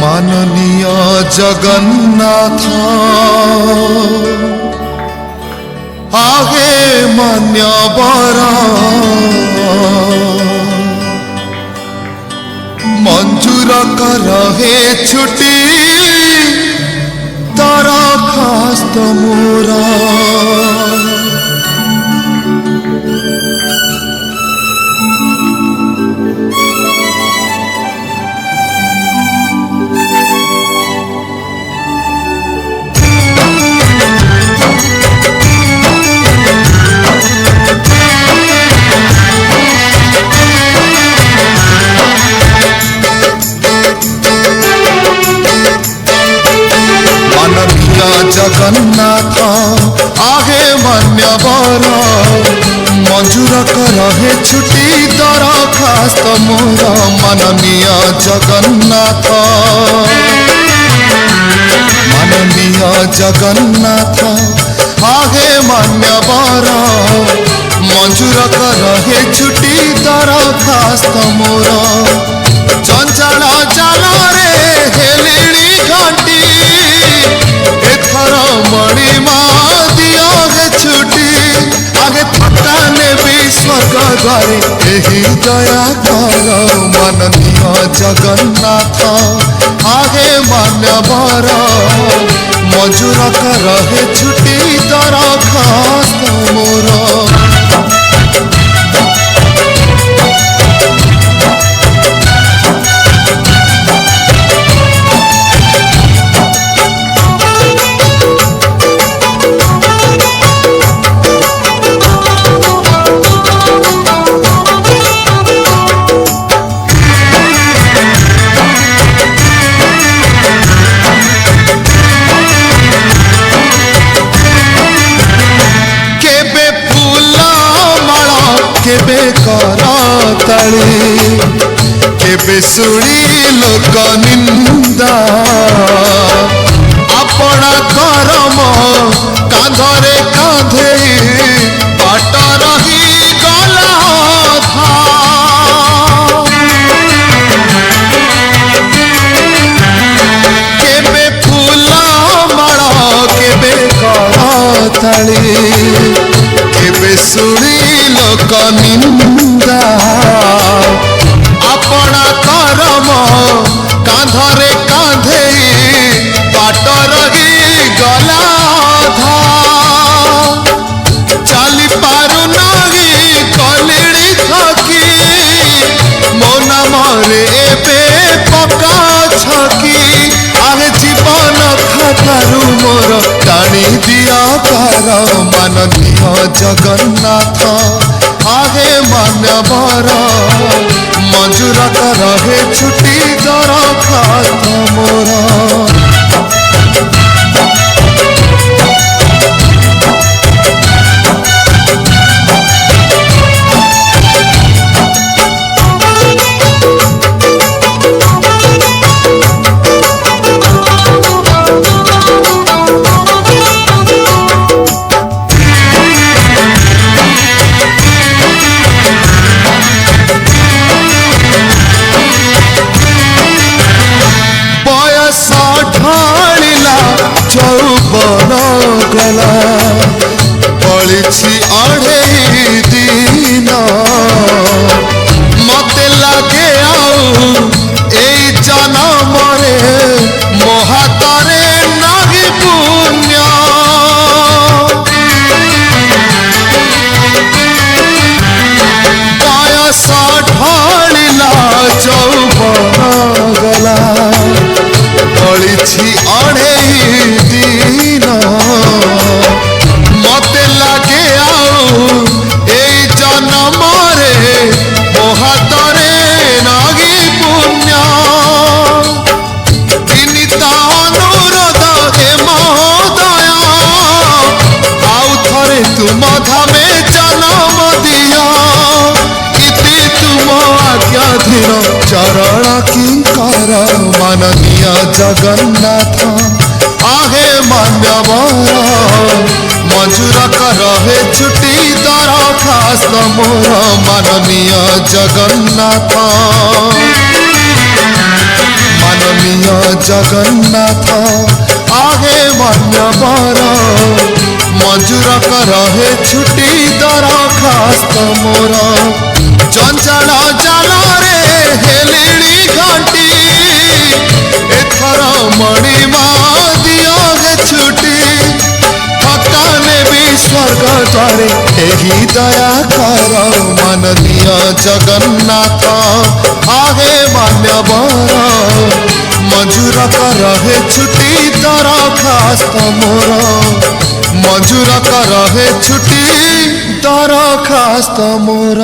माननीय जगन्नाथ आहे मान्यवर मंजूर कर हे छुट्टी दरखास्त मोरा जगन्नाथ आहे मान्यवर मंजूर कर हे छुट्टी दरखास्त मोर माननीय जगन्नाथ आहे मान्यवर मंजूर कर हे छुट्टी दरखास्त मोर चंचल जाल रे हेलिणी घंटी मणिमा दिया है छुट्टी आगे थका ने भी स्वर्ग द्वारे यही दया कर माननीय जगन्नाथ आगे मान्यवर मंजूर कर हे छुट्टी दरखास्त मोर केबे सुनी लोक निंदा अपना करम कांधरे कांधे बाट रही गला था केबे फूल माला केबे करताली केबे सुनी लोक निंदा अपना करम कांधरे कांधे बाट रही गला था चली पारु नहीं कलिड़ी थकी मो नाम एबे पका छकी आगे जीवन खातारू मोर टाणी दिया कर माननीय जगन्नाथ आहे मान्यवर मंजूर कर हे छुट्टी दरखास्त मोर गला पड़ी अढ़े दिन मते लगे जनम मो हाथरे नहीं पुण्य बयस ढलिला यौवन गला पड़ी अढ़े दिन मते लगे जनम मो हाथरे नागी पुण्य विनीता अनुरोध हे महोदय आउ थरे तुम धामे जन्म दिया इति तुम आज्ञाधीन चरण किंकर माननीय जगन्नाथ आहे मान्यवर मंजूर कर हे छुट्टी दरखास्त मोर माननीय जगन्नाथ। निय जगन्नाथ आहे मान्यवर मजूर रहे छुट्टी दरखास्त मोर चंचल जाल रे हेलिणी घंटी एथर मणिमा दियो गे छुट्टी थकाने भी स्वर्ग द्वारे एही दया कर मन दिय जगन्नाथ आहे मान्यवर मजूर रहे छुट्टी दरखास्त मोर मजूर रहे छुट्टी दरखास्त मोर।